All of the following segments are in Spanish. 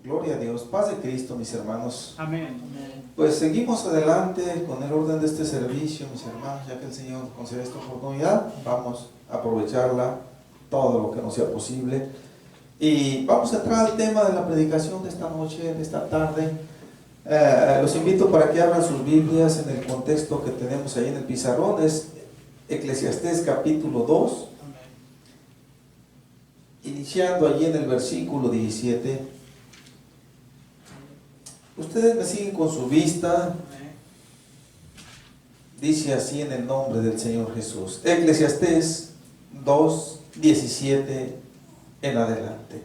Gloria a Dios. Paz de Cristo, mis hermanos. Amén. Pues seguimos adelante con el orden de este servicio, mis hermanos, ya que el Señor nos concede esta oportunidad. Vamos a aprovecharla todo lo que nos sea posible. Y vamos a entrar al tema de la predicación de esta noche, de esta tarde. Los invito para que abran sus Biblias en el contexto que tenemos ahí en el pizarrón. Es Eclesiastés capítulo 2, iniciando allí en el versículo 17. Ustedes me siguen con su vista. Dice así en el nombre del Señor Jesús. Eclesiastés 2, 17 en adelante.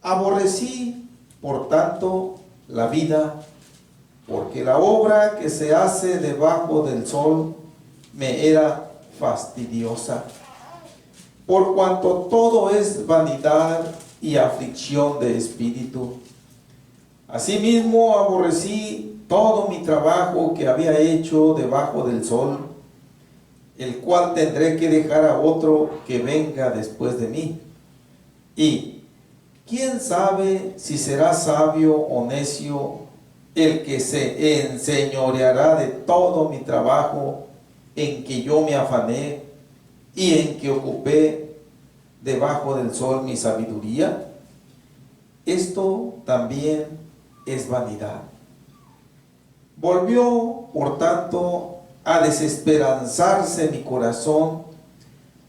Aborrecí, por tanto, la vida, porque la obra que se hace debajo del sol me era fastidiosa, por cuanto todo es vanidad y aflicción de espíritu. Asimismo aborrecí todo mi trabajo que había hecho debajo del sol, el cual tendré que dejar a otro que venga después de mí. Y ¿quién sabe si será sabio o necio el que se enseñoreará de todo mi trabajo en que yo me afané y en que ocupé debajo del sol mi sabiduría? Esto también es vanidad. Volvió, por tanto, a desesperanzarse mi corazón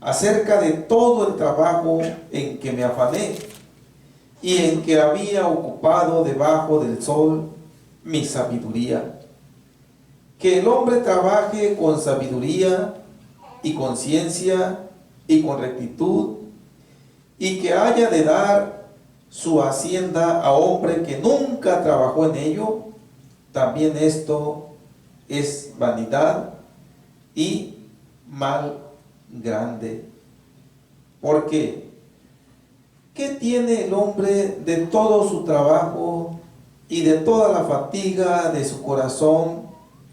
acerca de todo el trabajo en que me afané y en que había ocupado debajo del sol mi sabiduría. Que el hombre trabaje con sabiduría y con ciencia y con rectitud, y que haya de dar su hacienda a hombre que nunca trabajó en ello, también esto es vanidad y mal grande. Porque ¿qué tiene el hombre de todo su trabajo y de toda la fatiga de su corazón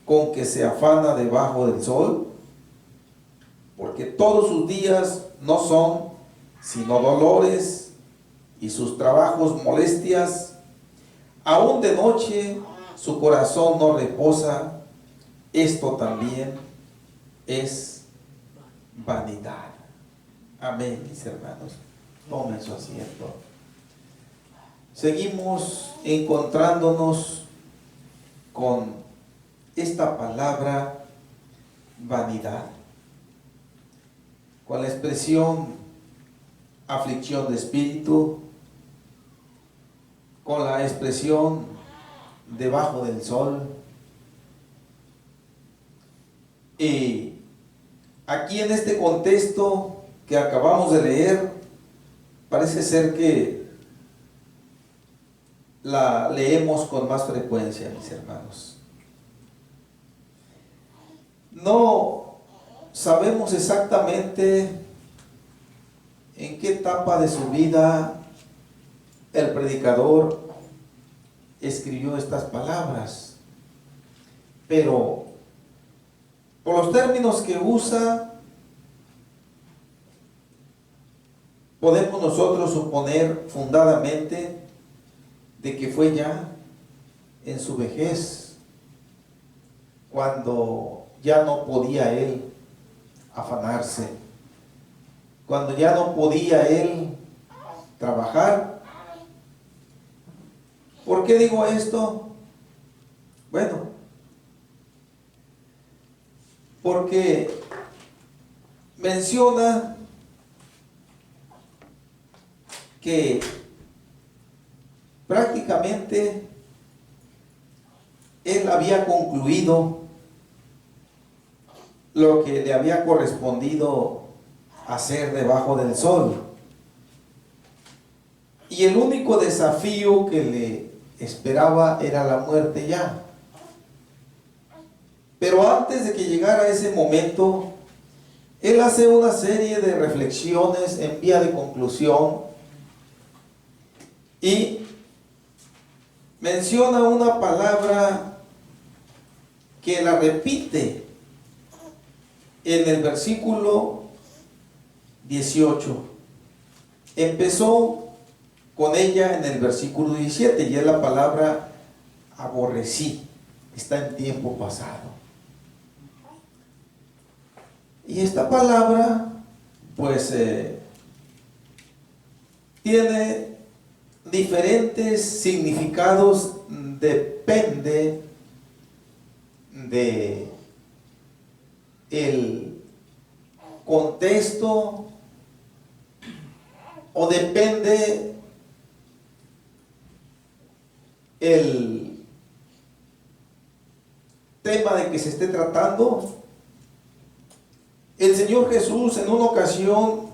con que se afana debajo del sol? Porque todos sus días no son sino dolores, y sus trabajos molestias. Aún de noche su corazón no reposa. Esto también es vanidad. Amén, mis hermanos. Tomen su asiento. Seguimos encontrándonos con esta palabra vanidad, con la expresión aflicción de espíritu, con la expresión debajo del sol. Y aquí en este contexto que acabamos de leer, parece ser que la leemos con más frecuencia, mis hermanos. No sabemos exactamente en qué etapa de su vida el predicador escribió estas palabras, pero por los términos que usa, podemos nosotros suponer fundadamente de que fue ya en su vejez, cuando ya no podía él afanarse, cuando ya no podía él trabajar. ¿Por qué digo esto? Bueno, porque menciona que prácticamente él había concluido lo que le había correspondido hacer debajo del sol, y el único desafío que le esperaba era la muerte ya. Pero antes de que llegara ese momento, él hace una serie de reflexiones en vía de conclusión y menciona una palabra que la repite en el versículo 18. Empezó con ella en el versículo 17, y es la palabra aborrecí, está en tiempo pasado. Y esta palabra, pues, tiene diferentes significados, depende de el contexto o depende el tema de que se esté tratando. El Señor Jesús en una ocasión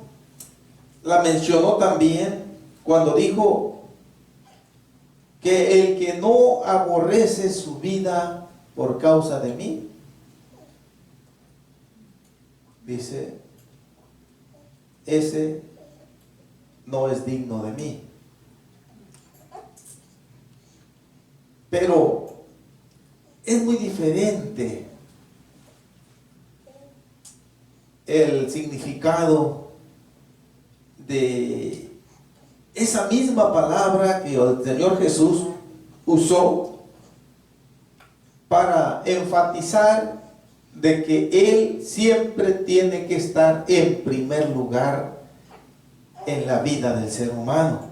la mencionó también cuando dijo que el que no aborrece su vida por causa de mí, dice, ese no es digno de mí. Pero es muy diferente el significado de esa misma palabra que el Señor Jesús usó para enfatizar de que Él siempre tiene que estar en primer lugar en la vida del ser humano.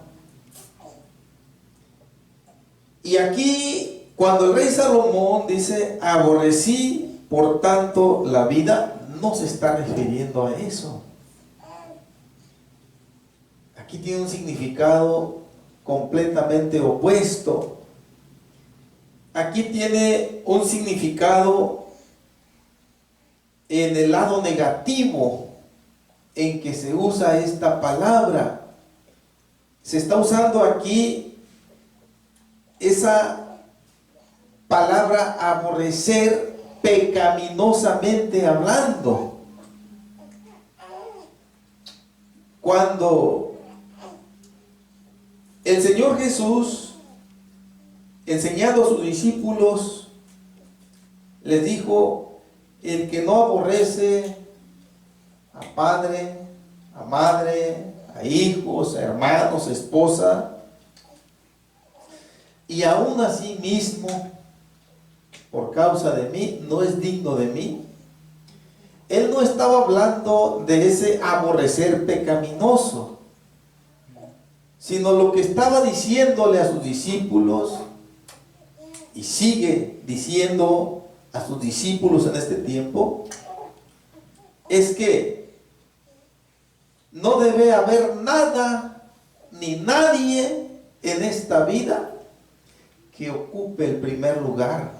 Y aquí, cuando el rey Salomón dice, aborrecí por tanto la vida, no se está refiriendo a eso. Aquí tiene un significado completamente opuesto. Aquí tiene un significado en el lado negativo en que se usa esta palabra. Se está usando aquí esa palabra aborrecer pecaminosamente hablando. Cuando el Señor Jesús, enseñando a sus discípulos, les dijo, el que no aborrece a padre, a madre, a hijos, a hermanos, a esposa, y aún a sí mismo, por causa de mí, no es digno de mí. Él no estaba hablando de ese aborrecer pecaminoso, sino lo que estaba diciéndole a sus discípulos, y sigue diciendo a sus discípulos en este tiempo, es que no debe haber nada ni nadie en esta vida que ocupe el primer lugar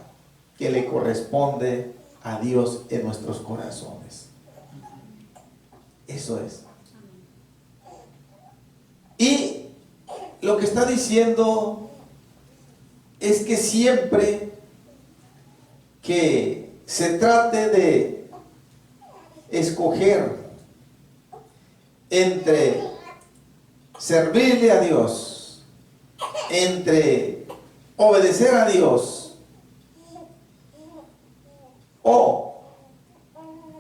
que le corresponde a Dios en nuestros corazones. Eso es. Y lo que está diciendo es que siempre que se trate de escoger entre servirle a Dios, entre obedecer a Dios o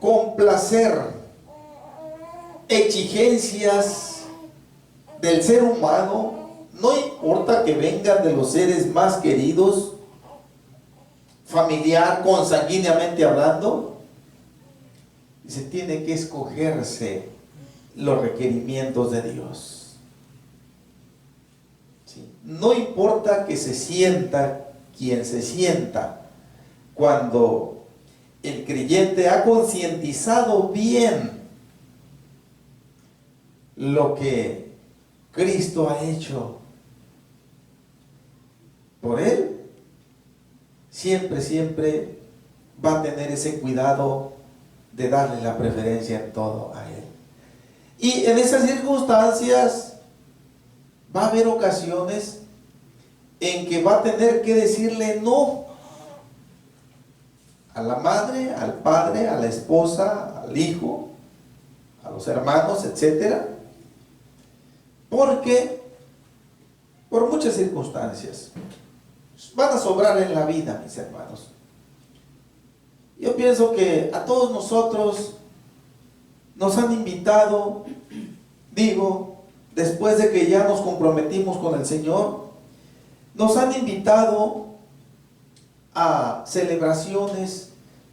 complacer exigencias del ser humano, no importa que vengan de los seres más queridos, familiar, consanguíneamente hablando, se tiene que escogerse los requerimientos de Dios. ¿Sí? No importa que se sienta quien se sienta, cuando el creyente ha concientizado bien lo que Cristo ha hecho por él, siempre va a tener ese cuidado de darle la preferencia en todo a él. Y en esas circunstancias va a haber ocasiones en que va a tener que decirle no a la madre, al padre, a la esposa, al hijo, a los hermanos, etcétera, porque por muchas circunstancias van a sobrar en la vida, mis hermanos. Yo pienso que a todos nosotros nos han invitado, digo, después de que ya nos comprometimos con el Señor, nos han invitado a celebraciones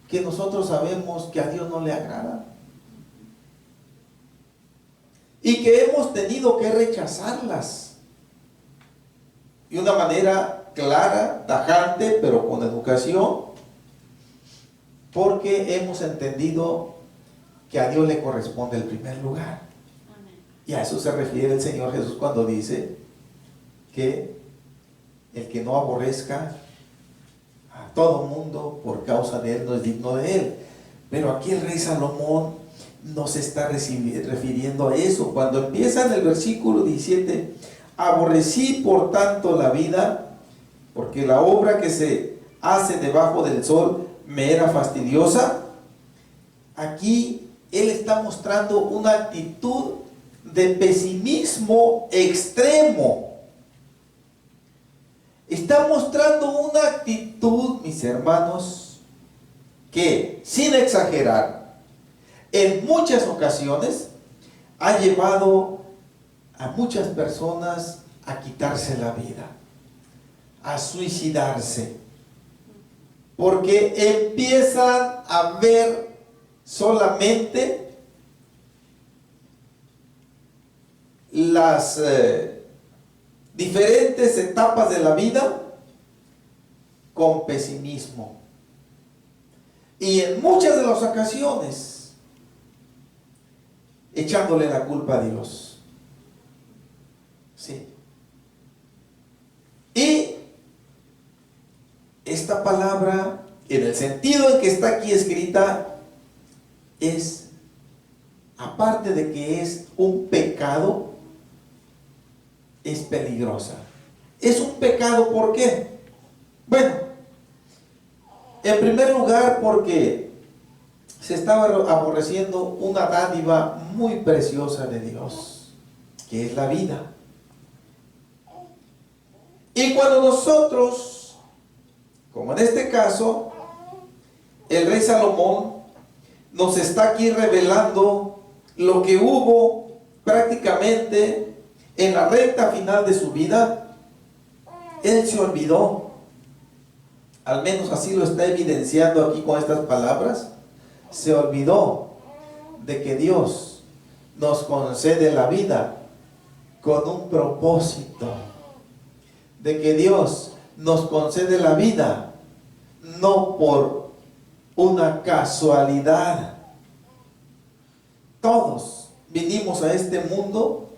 que nosotros sabemos que a Dios no le agradan y que hemos tenido que rechazarlas de una manera clara, tajante, pero con educación, porque hemos entendido que a Dios le corresponde el primer lugar. Y a eso se refiere el Señor Jesús cuando dice que el que no aborrezca a todo mundo por causa de él no es digno de él. Pero aquí el rey Salomón no se está refiriendo a eso. Cuando empieza en el versículo 17, aborrecí por tanto la vida, porque la obra que se hace debajo del sol me era fastidiosa. Aquí él está mostrando una actitud de pesimismo extremo. Está mostrando una actitud, mis hermanos, que, sin exagerar, en muchas ocasiones ha llevado a muchas personas a quitarse la vida, a suicidarse, porque empiezan a ver solamente las diferentes etapas de la vida con pesimismo, y en muchas de las ocasiones echándole la culpa a Dios. Sí. Y esta palabra, en el sentido en que está aquí escrita, es, aparte de que es un pecado, es peligrosa. Es un pecado, ¿por qué? Bueno, en primer lugar porque se estaba aborreciendo una dádiva muy preciosa de Dios, que es la vida. Y cuando nosotros, como en este caso, el rey Salomón nos está aquí revelando lo que hubo prácticamente en la recta final de su vida, él se olvidó, al menos así lo está evidenciando aquí con estas palabras, se olvidó de que Dios nos concede la vida con un propósito, de que Dios nos concede la vida no por una casualidad. Todos vinimos a este mundo,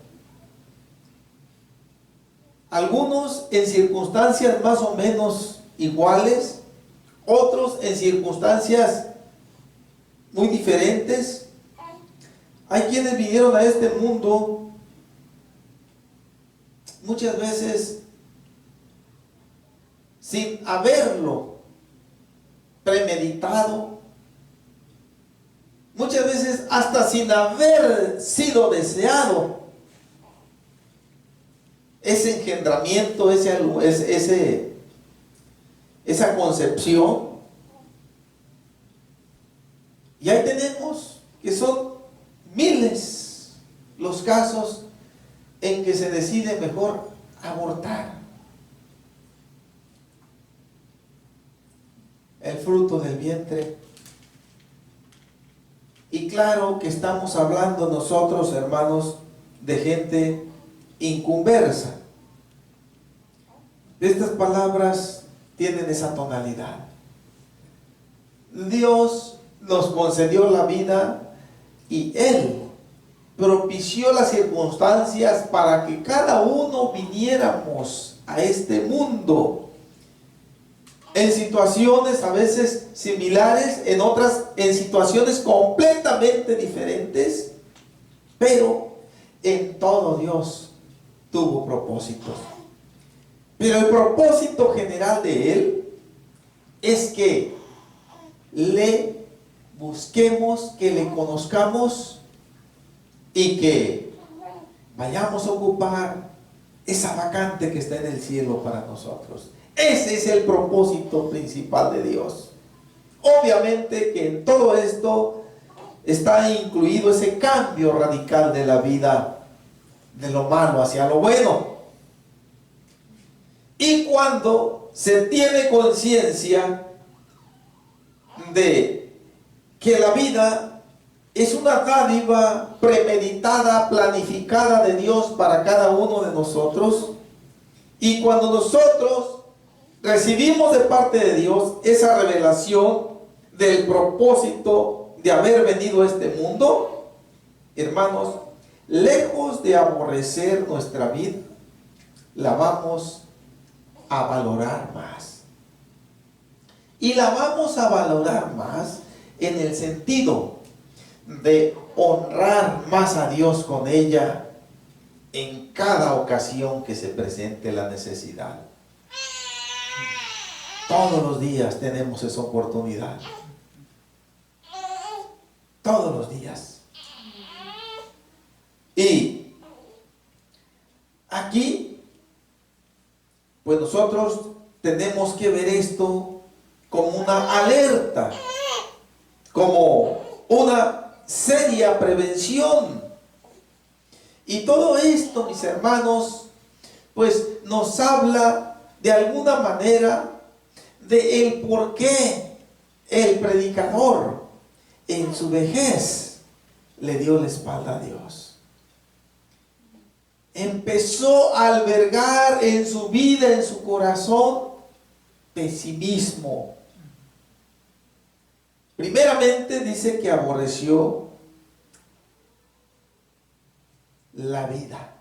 algunos en circunstancias más o menos iguales, otros en circunstancias muy diferentes. Hay quienes vinieron a este mundo muchas veces sin haberlo premeditado, muchas veces hasta sin haber sido deseado ese engendramiento, esa concepción. Y ahí tenemos que son miles los casos en que se decide mejor abortar el fruto del vientre. Y claro que estamos hablando nosotros, hermanos, de gente inconversa. Estas palabras tienen esa tonalidad. Dios nos concedió la vida y Él propició las circunstancias para que cada uno viniéramos a este mundo en situaciones a veces similares, en otras en situaciones completamente diferentes, pero en todo Dios tuvo propósitos. Pero el propósito general de Él es que le busquemos, que le conozcamos y que vayamos a ocupar esa vacante que está en el cielo para nosotros. Ese es el propósito principal de Dios. Obviamente que en todo esto está incluido ese cambio radical de la vida de lo malo hacia lo bueno. Y cuando se tiene conciencia de que la vida es una dádiva premeditada, planificada de Dios para cada uno de nosotros, y cuando nosotros recibimos de parte de Dios esa revelación del propósito de haber venido a este mundo, hermanos, lejos de aborrecer nuestra vida, la vamos a valorar más. Y la vamos a valorar más en el sentido de honrar más a Dios con ella en cada ocasión que se presente la necesidad. Todos los días tenemos esa oportunidad. Todos los días. Y aquí, pues nosotros tenemos que ver esto como una alerta, como una seria prevención. Y todo esto, mis hermanos, pues nos habla de alguna manera de el por qué el predicador en su vejez le dio la espalda a Dios. Empezó a albergar en su vida, en su corazón, pesimismo. Primeramente dice que aborreció la vida.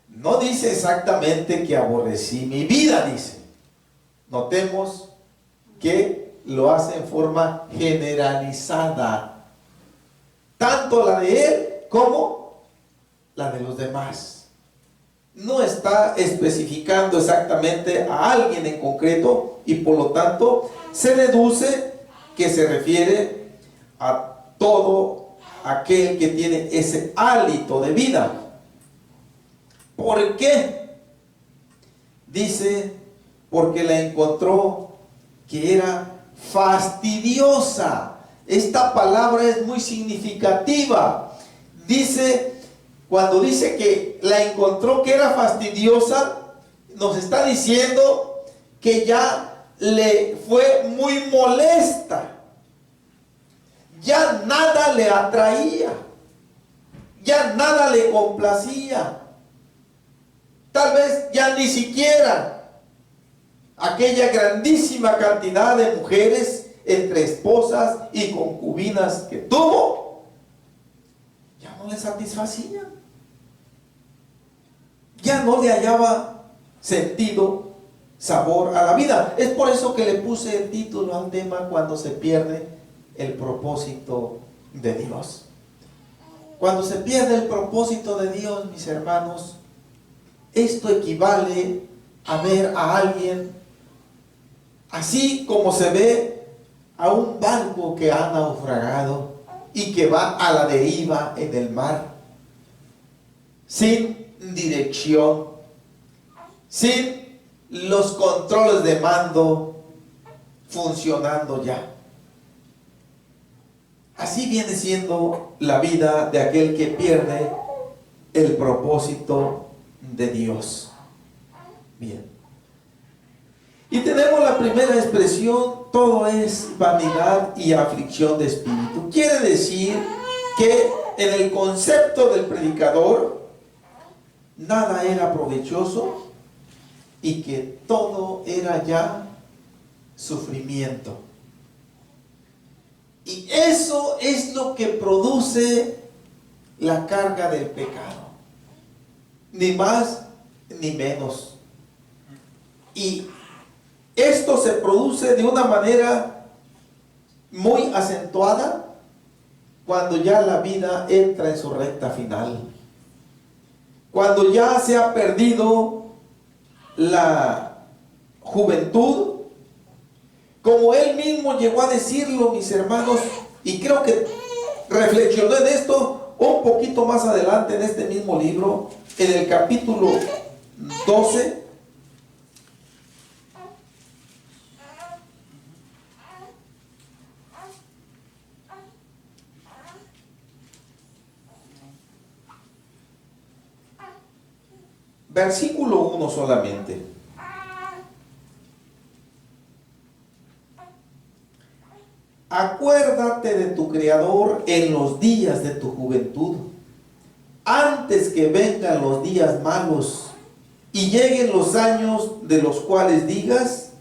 No dice exactamente que aborrecí mi vida, dice. Notemos que lo hace en forma generalizada. Tanto la de él como la de los demás. No está especificando exactamente a alguien en concreto y por lo tanto se deduce que se refiere a todo aquel que tiene ese hálito de vida. ¿Por qué? Dice, porque la encontró que era fastidiosa. Esta palabra es muy significativa. Dice, cuando dice que la encontró que era fastidiosa, nos está diciendo que ya le fue muy molesta. Ya nada le atraía, ya nada le complacía. Tal vez ya ni siquiera aquella grandísima cantidad de mujeres entre esposas y concubinas que tuvo, ya no le satisfacía. Ya no le hallaba sentido, sabor a la vida. Es por eso que le puse el título al tema: cuando se pierde el propósito de Dios. Cuando se pierde el propósito de Dios, mis hermanos, esto equivale a ver a alguien así como se ve a un barco que ha naufragado y que va a la deriva en el mar, sin dirección, sin los controles de mando funcionando ya. Así viene siendo la vida de aquel que pierde el propósito de Dios. Bien. Y tenemos la primera expresión: todo es vanidad y aflicción de espíritu. Quiere decir que en el concepto del predicador nada era provechoso y que todo era ya sufrimiento. Y eso es lo que produce la carga del pecado. Ni más ni menos. Y esto se produce de una manera muy acentuada cuando ya la vida entra en su recta final. Cuando ya se ha perdido la juventud, como él mismo llegó a decirlo, mis hermanos, y creo que reflexionó en esto un poquito más adelante en este mismo libro, en el capítulo 12. Versículo 1 solamente. Acuérdate de tu Creador en los días de tu juventud, antes que vengan los días malos y lleguen los años de los cuales digas,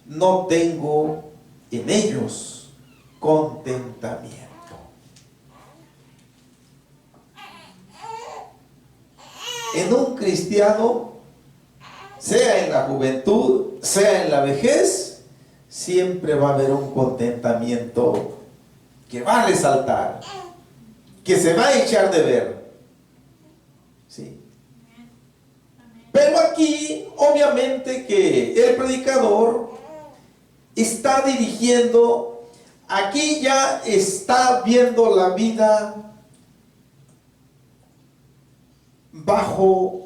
no tengo en ellos contentamiento. En un cristiano, sea en la juventud, sea en la vejez, siempre va a haber un contentamiento que va a resaltar, que se va a echar de ver. ¿Sí? Pero aquí, obviamente que el predicador está dirigiendo, aquí ya está viendo la vida bajo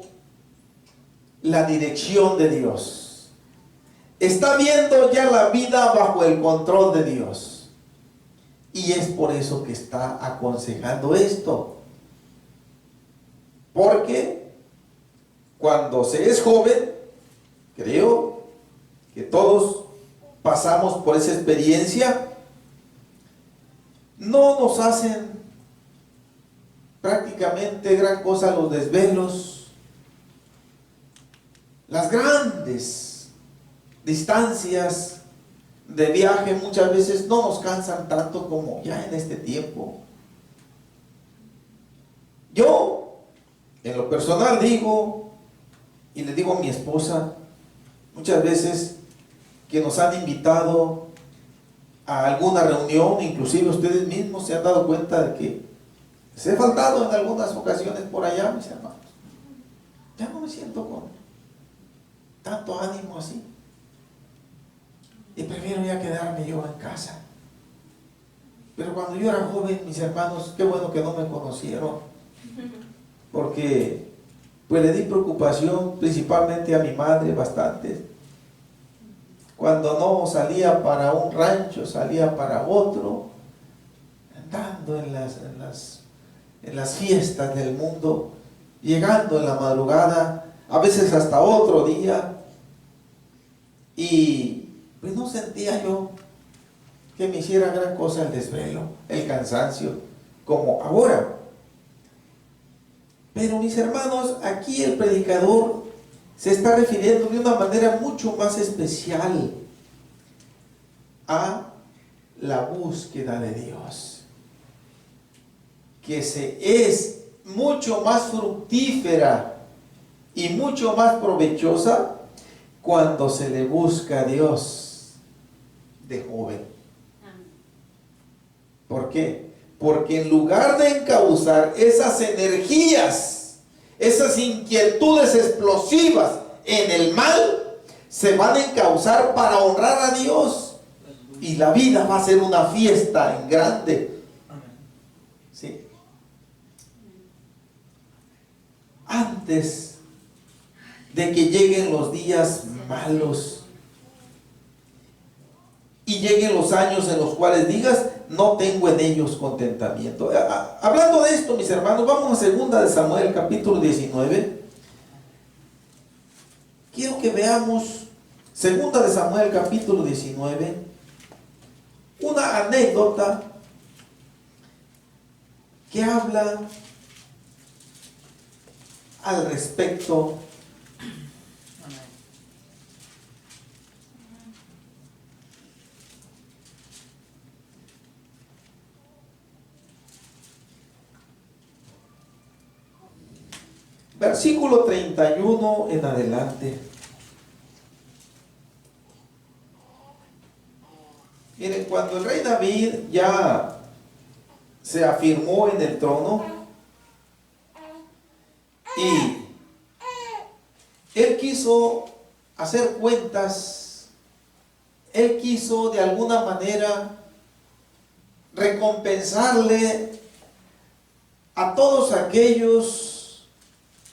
la dirección de Dios. Está viendo ya la vida bajo el control de Dios. Y es por eso que está aconsejando esto. Porque cuando se es joven, creo que todos pasamos por esa experiencia, no nos hacen prácticamente gran cosa los desvelos, las grandes distancias de viaje muchas veces no nos cansan tanto como ya en este tiempo. Yo, en lo personal digo, y le digo a mi esposa, muchas veces que nos han invitado a alguna reunión, inclusive ustedes mismos se han dado cuenta de que se he faltado en algunas ocasiones por allá, mis hermanos. Ya no me siento con tanto ánimo así. Y prefiero ya quedarme yo en casa. Pero cuando yo era joven, mis hermanos, qué bueno que no me conocieron. Porque pues le di preocupación principalmente a mi madre bastante. Cuando no salía para un rancho, salía para otro, andando en las fiestas del mundo, llegando en la madrugada, a veces hasta otro día, y pues no sentía yo que me hiciera gran cosa el desvelo, el cansancio, como ahora. Pero mis hermanos, aquí el predicador se está refiriendo de una manera mucho más especial a la búsqueda de Dios, que es mucho más fructífera y mucho más provechosa cuando se le busca a Dios de joven. ¿Por qué? Porque en lugar de encauzar esas energías, esas inquietudes explosivas en el mal, se van a encauzar para honrar a Dios. Y la vida va a ser una fiesta en grande. ¿Sí? Antes de que lleguen los días malos y lleguen los años en los cuales digas, no tengo en ellos contentamiento. Hablando de esto, mis hermanos, vamos a 2 de Samuel, capítulo 19. Quiero que veamos 2 de Samuel, capítulo 19, una anécdota que habla al respecto. Versículo 31 en adelante. Miren, cuando el rey David ya se afirmó en el trono y él quiso hacer cuentas, él quiso de alguna manera recompensarle a todos aquellos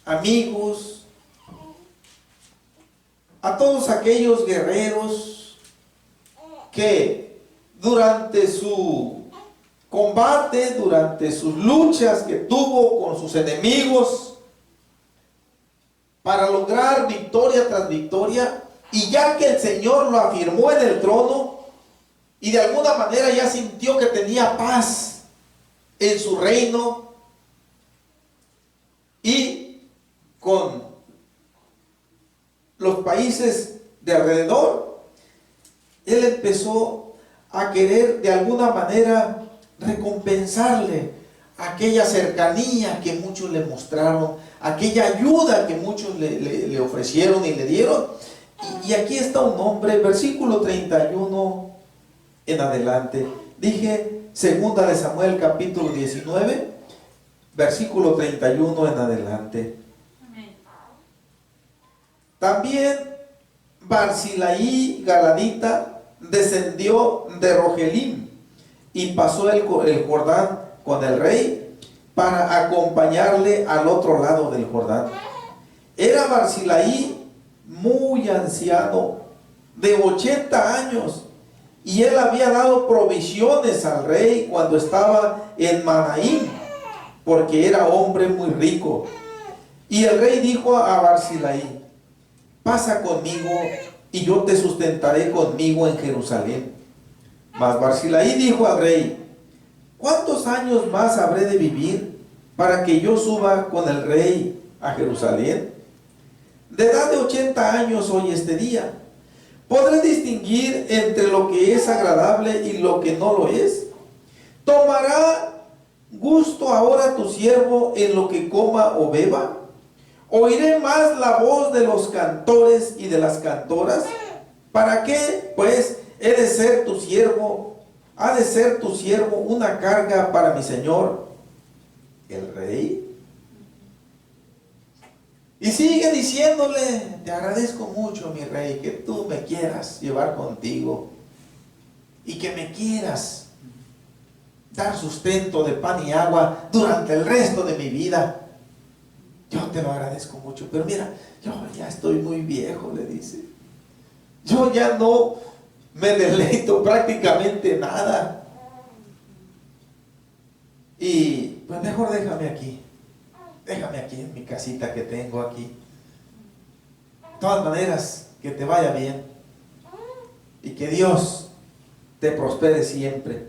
amigos, a todos aquellos guerreros que durante su combate, durante sus luchas que tuvo con sus enemigos, para lograr victoria tras victoria, y ya que el Señor lo afirmó en el trono, y de alguna manera ya sintió que tenía paz en su reino, y con los países de alrededor, él empezó a querer de alguna manera recompensarle aquella cercanía que muchos le mostraron, aquella ayuda que muchos le ofrecieron y le dieron. Y aquí está un hombre, versículo 31 en adelante. Dije, segunda de Samuel capítulo 19, versículo 31 en adelante. También Barzillai Galadita descendió de Rogelim y pasó el Jordán con el rey para acompañarle al otro lado del Jordán. Era Barzillai muy anciano, de 80 años, y él había dado provisiones al rey cuando estaba en Manaim, porque era hombre muy rico. Y el rey dijo a Barzillai: pasa conmigo y yo te sustentaré conmigo en Jerusalén. Mas Barzillai dijo al rey: ¿cuántos años más habré de vivir para que yo suba con el rey a Jerusalén? De edad de 80 años hoy este día. ¿Podré distinguir entre lo que es agradable y lo que no lo es? ¿Tomará gusto ahora tu siervo en lo que coma o beba? ¿Oiré más la voz de los cantores y de las cantoras? ¿Para qué, pues, ha de ser tu siervo una carga para mi señor, el rey? Y sigue diciéndole: te agradezco mucho, mi rey, que tú me quieras llevar contigo y que me quieras dar sustento de pan y agua durante el resto de mi vida. Yo te lo agradezco mucho, pero mira, yo ya estoy muy viejo, le dice. Yo ya no me deleito prácticamente nada. Y pues mejor déjame aquí en mi casita que tengo aquí. De todas maneras, que te vaya bien y que Dios te prospere siempre.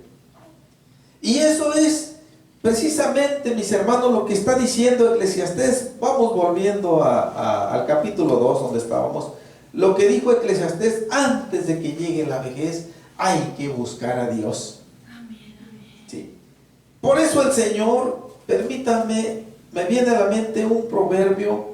Y eso es precisamente, mis hermanos, lo que está diciendo Eclesiastés. Vamos volviendo al capítulo 2 donde estábamos. Lo que dijo Eclesiastés: antes de que llegue la vejez hay que buscar a Dios. Sí. Por eso el Señor, permítanme, me viene a la mente un proverbio.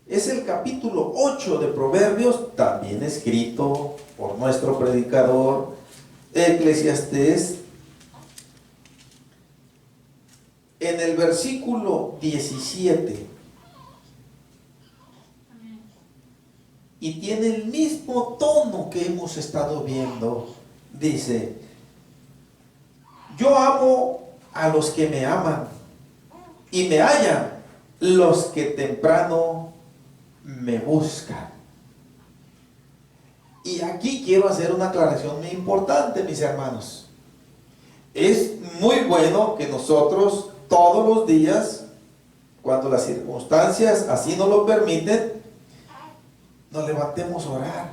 Es el capítulo 8 de Proverbios, también escrito por nuestro predicador Eclesiastés. En el versículo 17. Y tiene el mismo tono que hemos estado viendo. Dice: yo amo a los que me aman, y me hallan los que temprano me buscan. Y aquí quiero hacer una aclaración muy importante, mis hermanos. Es muy bueno que nosotros todos los días, cuando las circunstancias así nos lo permiten, nos levantemos a orar.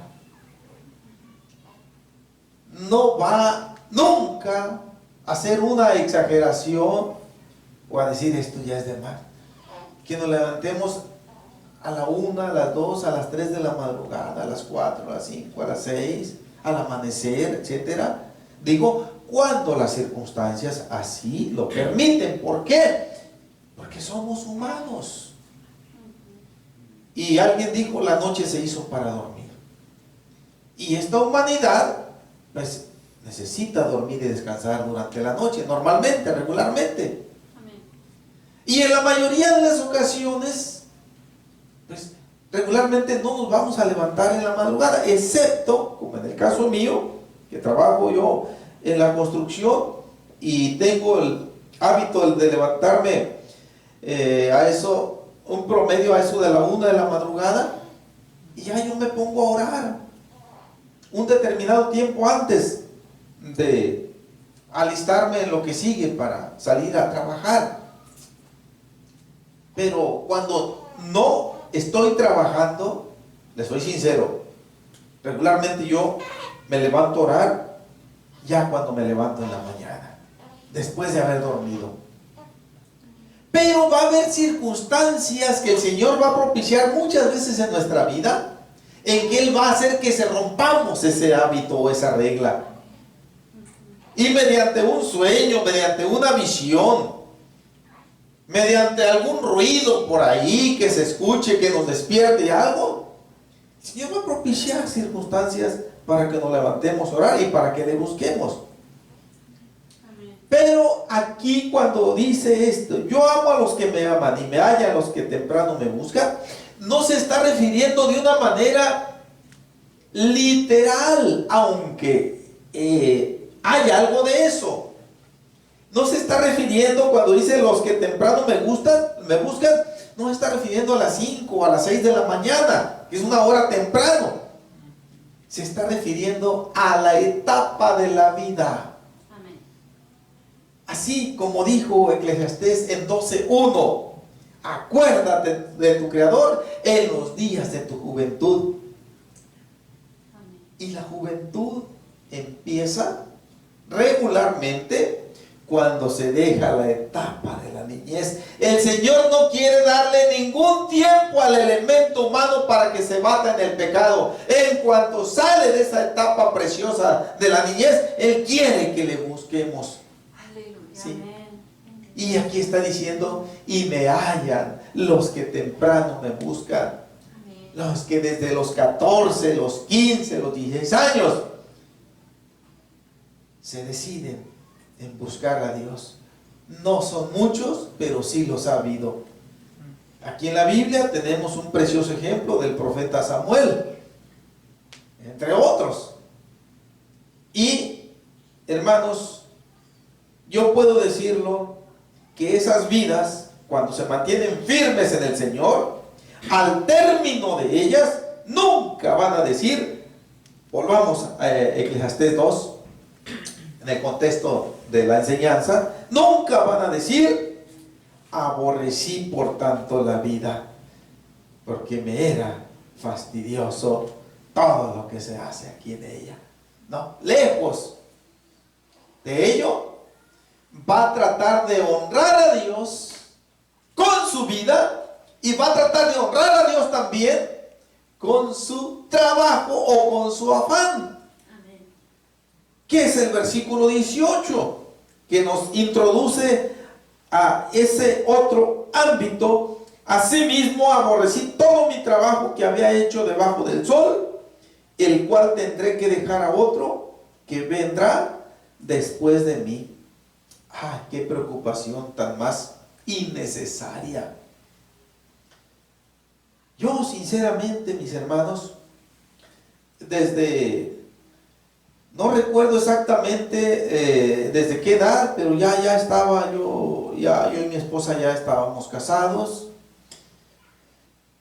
No va nunca a hacer una exageración o a decir esto ya es de más. Que nos levantemos a la 1, a las 2, a las 3 de la madrugada, a las 4, a las 5, a las 6, al amanecer, etcétera. Digo, cuando las circunstancias así lo permiten. ¿Por qué? Porque somos humanos. Y alguien dijo: la noche se hizo para dormir. Y esta humanidad, pues, necesita dormir y descansar durante la noche, normalmente, regularmente. Amén. Y en la mayoría de las ocasiones, pues, regularmente no nos vamos a levantar en la madrugada, excepto, como en el caso mío, que trabajo yo en la construcción y tengo el hábito de levantarme a eso, un promedio a eso de la 1 de la madrugada, y ya yo me pongo a orar un determinado tiempo antes de alistarme en lo que sigue para salir a trabajar. Pero cuando no estoy trabajando, les soy sincero, regularmente yo me levanto a orar ya cuando me levanto en la mañana, después de haber dormido. Pero va a haber circunstancias que el Señor va a propiciar muchas veces en nuestra vida, en que Él va a hacer que se rompamos ese hábito o esa regla. Y mediante un sueño, mediante una visión, mediante algún ruido por ahí que se escuche, que nos despierte algo, el Señor va a propiciar circunstancias para que nos levantemos a orar y para que le busquemos. Pero aquí cuando dice esto, yo amo a los que me aman y me hallan a los que temprano me buscan, no se está refiriendo de una manera literal, aunque hay algo de eso. No se está refiriendo cuando dice los que temprano me buscan, no se está refiriendo a las 5 o a las 6 de la mañana, que es una hora temprano. Se está refiriendo a la etapa de la vida. Así como dijo Eclesiastés en 12:1, acuérdate de tu Creador en los días de tu juventud. Amén. Y la juventud empieza regularmente cuando se deja la etapa de la niñez. El Señor no quiere darle ningún tiempo al elemento humano para que se bata en el pecado. En cuanto sale de esa etapa preciosa de la niñez, Él quiere que le busquemos. Sí. Y aquí está diciendo, y me hallan los que temprano me buscan. Amén. Los que desde los 14, los 15, los 16 años se deciden en buscar a Dios. No son muchos, pero sí los ha habido. Aquí en la Biblia tenemos un precioso ejemplo del profeta Samuel, entre otros. Y, hermanos, yo puedo decirlo, que esas vidas, cuando se mantienen firmes en el Señor, al término de ellas, nunca van a decir, volvamos a Eclesiastés 2, en el contexto de la enseñanza, nunca van a decir, aborrecí por tanto la vida, porque me era fastidioso todo lo que se hace aquí en ella. No, lejos de ello, va a tratar de honrar a Dios con su vida y va a tratar de honrar a Dios también con su trabajo o con su afán. Amén. Que es el versículo 18 que nos introduce a ese otro ámbito. Asimismo aborrecí todo mi trabajo que había hecho debajo del sol, el cual tendré que dejar a otro que vendrá después de mí. ¡Ay, qué preocupación tan más innecesaria! Yo sinceramente, mis hermanos, no recuerdo exactamente desde qué edad, pero ya estaba yo y mi esposa ya estábamos casados.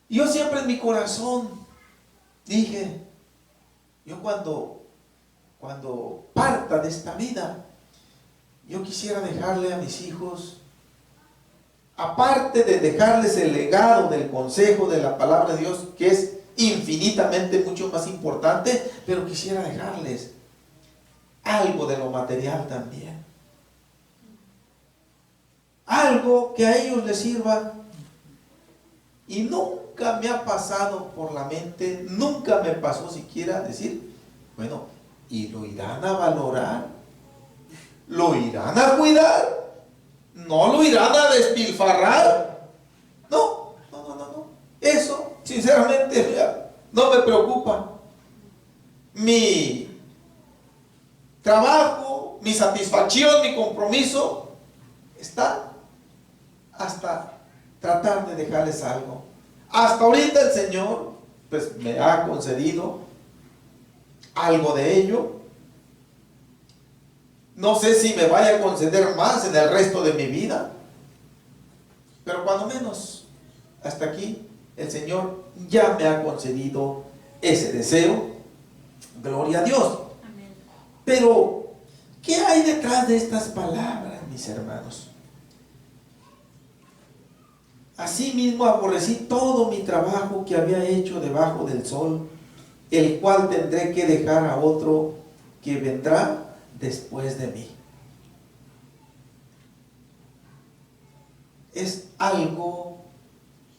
Y yo siempre en mi corazón dije, yo cuando parta de esta vida, yo quisiera dejarle a mis hijos, aparte de dejarles el legado del consejo de la palabra de Dios, que es infinitamente mucho más importante, pero quisiera dejarles algo de lo material también. Algo que a ellos les sirva. Y nunca me ha pasado por la mente, nunca me pasó siquiera decir, bueno, ¿y lo irán a valorar? ¿Lo irán a cuidar? ¿No lo irán a despilfarrar? No. Eso, sinceramente, no me preocupa. Mi trabajo, mi satisfacción, mi compromiso está hasta tratar de dejarles algo. Hasta ahorita el Señor pues me ha concedido algo de ello. No sé si me vaya a conceder más en el resto de mi vida, pero cuando menos hasta aquí el Señor ya me ha concedido ese deseo. Gloria a Dios. Amén. Pero ¿qué hay detrás de estas palabras, mis hermanos? Asimismo aborrecí todo mi trabajo que había hecho debajo del sol, el cual tendré que dejar a otro que vendrá después de mí. Es algo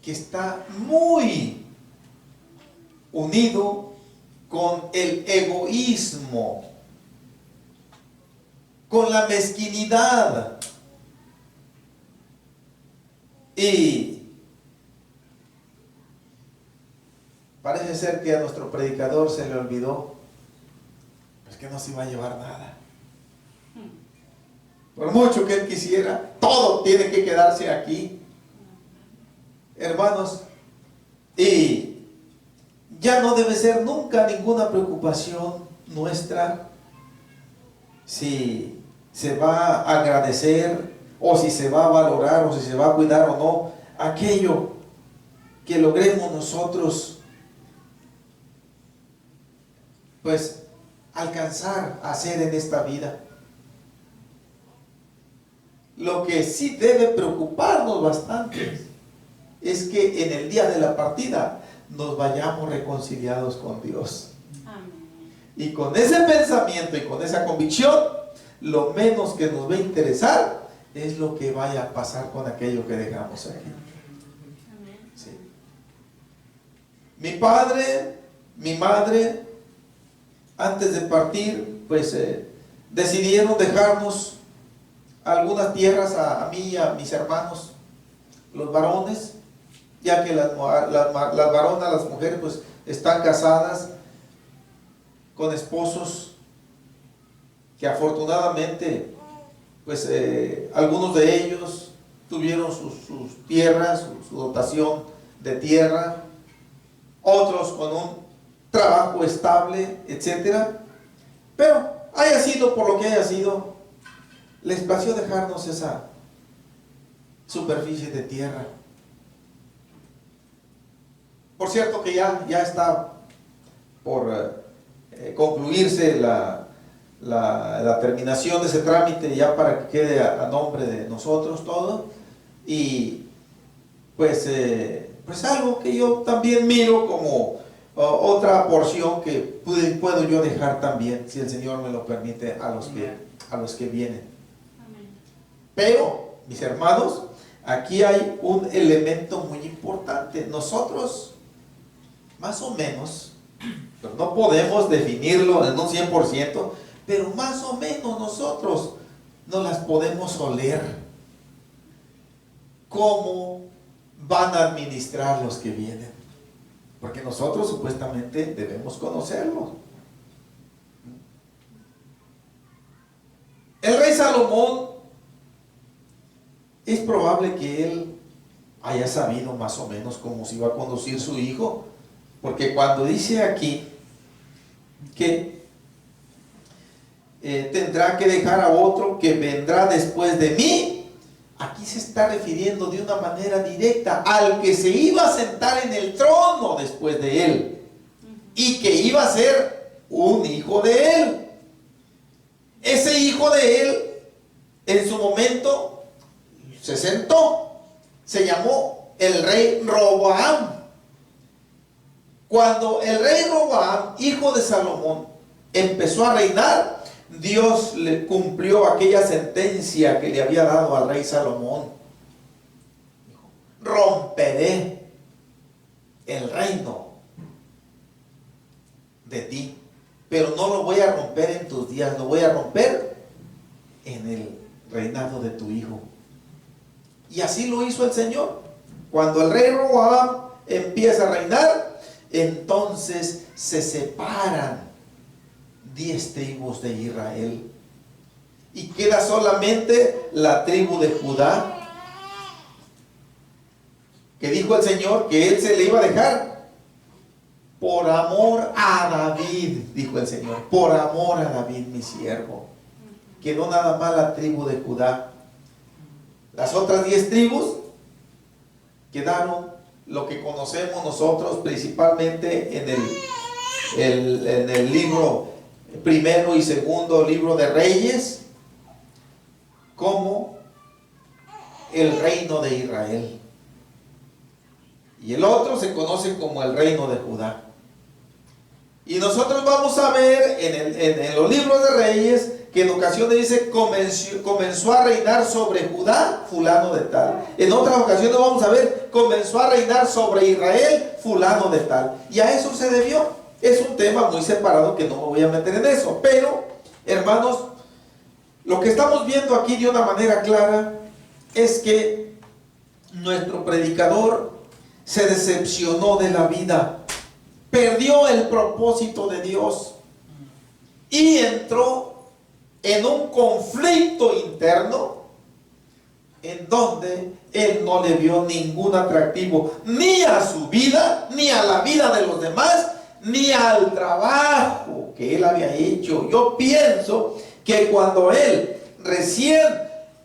que está muy unido con el egoísmo, con la mezquinidad. Y parece ser que a nuestro predicador se le olvidó pues que no se iba a llevar nada. Por mucho que él quisiera, todo tiene que quedarse aquí, hermanos. Y ya no debe ser nunca ninguna preocupación nuestra si se va a agradecer o si se va a valorar o si se va a cuidar o no aquello que logremos nosotros pues alcanzar a hacer en esta vida. Lo que sí debe preocuparnos bastante es que en el día de la partida nos vayamos reconciliados con Dios. Amén. Y con ese pensamiento y con esa convicción, lo menos que nos va a interesar es lo que vaya a pasar con aquello que dejamos aquí. Amén. Sí. Mi padre, mi madre, antes de partir, pues decidieron dejarnos algunas tierras a mí y a mis hermanos, los varones, ya que las varonas, las mujeres, pues están casadas con esposos que afortunadamente, pues algunos de ellos tuvieron sus tierras, su dotación de tierra, otros con un trabajo estable, etcétera. Pero haya sido por lo que haya sido, les plació dejarnos esa superficie de tierra. Por cierto que ya está por concluirse la terminación de ese trámite, ya para que quede a nombre de nosotros todo. Y pues algo que yo también miro como otra porción que puedo yo dejar también, si el Señor me lo permite, a los que vienen. Pero, mis hermanos, aquí hay un elemento muy importante. Nosotros, más o menos, pero no podemos definirlo en un 100%, pero más o menos nosotros no las podemos oler. ¿Cómo van a administrar los que vienen? Porque nosotros supuestamente debemos conocerlos. El rey Salomón, es probable que él haya sabido más o menos cómo se iba a conducir su hijo, porque cuando dice aquí que tendrá que dejar a otro que vendrá después de mí, aquí se está refiriendo de una manera directa al que se iba a sentar en el trono después de él y que iba a ser un hijo de él. Ese hijo de él en su momento se sentó, se llamó el rey Roboam. Cuando el rey Roboam, hijo de Salomón, empezó a reinar, Dios le cumplió aquella sentencia que le había dado al rey Salomón. Romperé el reino de ti, pero no lo voy a romper en tus días, lo voy a romper en el reinado de tu hijo. Y así lo hizo el Señor. Cuando el rey Roboam empieza a reinar, entonces se separan 10 tribus de Israel y queda solamente la tribu de Judá. que dijo el Señor que Él se le iba a dejar por amor a David, dijo el Señor, por amor a David mi siervo. Quedó nada más la tribu de Judá. Las otras 10 tribus quedaron lo que conocemos nosotros principalmente en el libro primero y segundo libro de Reyes, como el reino de Israel. Y el otro se conoce como el reino de Judá. Y nosotros vamos a ver en los libros de Reyes que en ocasiones dice comenzó a reinar sobre Judá fulano de tal. En otras ocasiones vamos a ver comenzó a reinar sobre Israel fulano de tal. Y a eso se debió. Es un tema muy separado que no me voy a meter en eso. Pero, hermanos, lo que estamos viendo aquí de una manera clara es que nuestro predicador se decepcionó de la vida, perdió el propósito de Dios y entró en un conflicto interno en donde él no le vio ningún atractivo ni a su vida, ni a la vida de los demás, ni al trabajo que él había hecho. Yo pienso que cuando él recién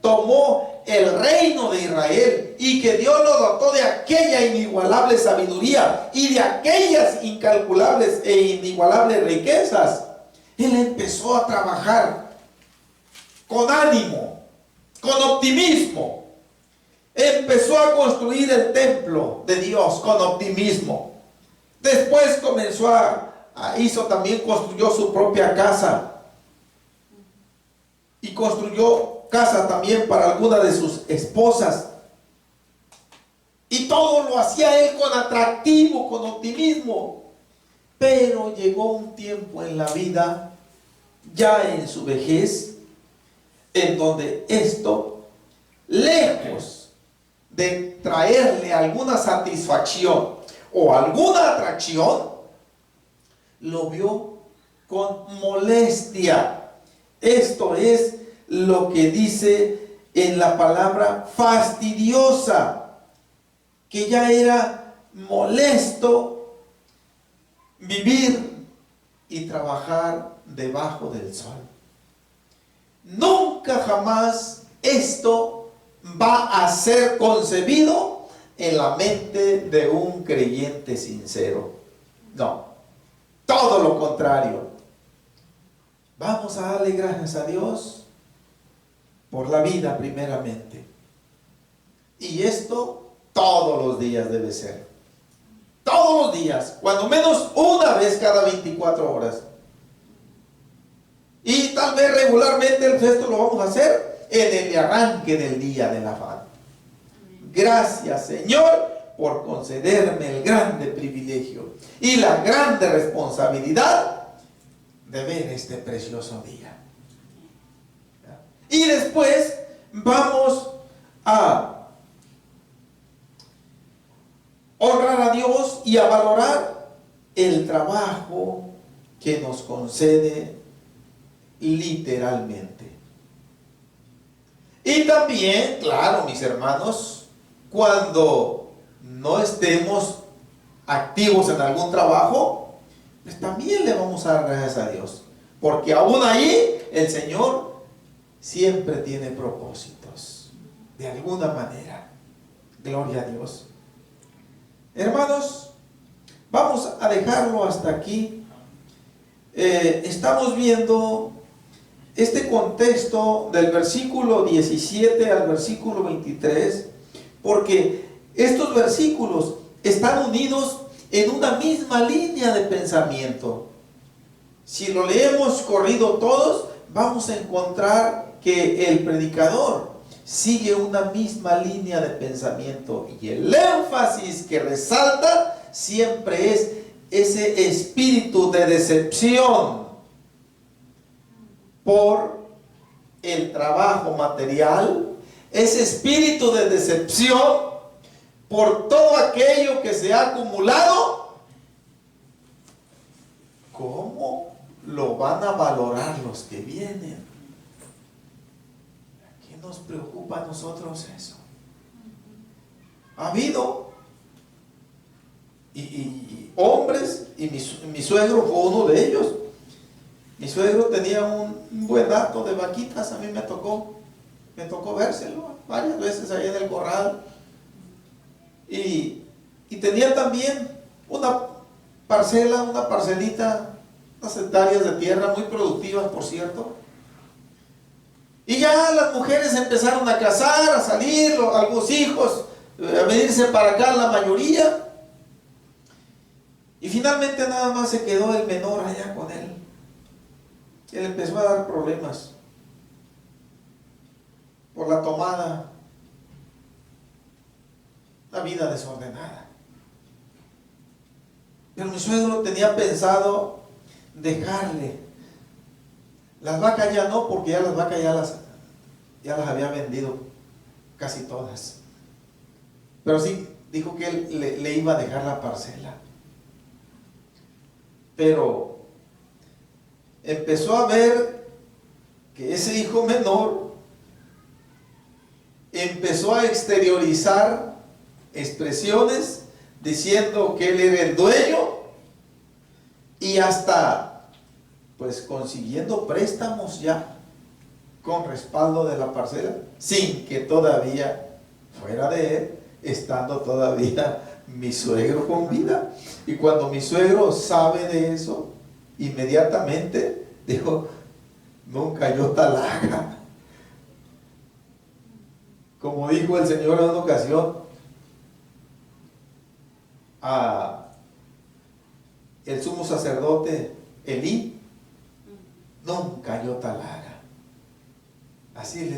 tomó el reino de Israel y que Dios lo dotó de aquella inigualable sabiduría y de aquellas incalculables e inigualables riquezas, él empezó a trabajar con ánimo, con optimismo. Empezó a construir el templo de Dios con optimismo. Después construyó su propia casa y construyó casa también para alguna de sus esposas. Y todo lo hacía él con atractivo, con optimismo. Pero llegó un tiempo en la vida, ya en su vejez, en donde esto, lejos de traerle alguna satisfacción o alguna atracción, lo vio con molestia. Esto es lo que dice en la palabra fastidiosa, que ya era molesto vivir y trabajar debajo del sol. Nunca jamás esto va a ser concebido en la mente de un creyente sincero. No, todo lo contrario. Vamos a darle gracias a Dios por la vida primeramente. Y esto todos los días debe ser. Todos los días, cuando menos una vez cada 24 horas. Y tal vez regularmente esto lo vamos a hacer en el arranque del día del afán. Gracias, Señor, por concederme el grande privilegio y la grande responsabilidad de ver este precioso día. Y después vamos a honrar a Dios y a valorar el trabajo que nos concede literalmente. Y también, claro, mis hermanos, cuando no estemos activos en algún trabajo, pues también le vamos a dar gracias a Dios, porque aún ahí el Señor siempre tiene propósitos, de alguna manera. Gloria a Dios. Hermanos, vamos a dejarlo hasta aquí. Estamos viendo este contexto del versículo 17 al versículo 23, porque estos versículos están unidos en una misma línea de pensamiento. Si lo leemos corrido todos, vamos a encontrar que el predicador sigue una misma línea de pensamiento, y el énfasis que resalta siempre es ese espíritu de decepción por el trabajo material, ese espíritu de decepción por todo aquello que se ha acumulado. ¿Cómo lo van a valorar los que vienen? ¿Qué nos preocupa a nosotros eso? Ha habido y hombres, y mi suegro fue uno de ellos. Mi suegro tenía un buen hato de vaquitas, a mí me tocó vérselo varias veces ahí en el corral. Y tenía también una parcelita, unas hectáreas de tierra muy productivas, por cierto. Y ya las mujeres empezaron a casar, a salir, algunos hijos, a venirse para acá la mayoría. Y finalmente nada más se quedó el menor allá con él. Él empezó a dar problemas por la tomada, la vida desordenada. Pero mi suegro tenía pensado dejarle. Las vacas ya no, porque ya las vacas ya las había vendido casi todas. Pero sí dijo que él le iba a dejar la parcela. Pero empezó a ver que ese hijo menor empezó a exteriorizar expresiones diciendo que él era el dueño y hasta pues consiguiendo préstamos ya con respaldo de la parcela, sin que todavía fuera de él, estando todavía mi suegro con vida. Y cuando mi suegro sabe de eso, inmediatamente dijo: nunca yo talaga. Como dijo el Señor en una ocasión a el sumo sacerdote Elí: nunca yo talaga. Así le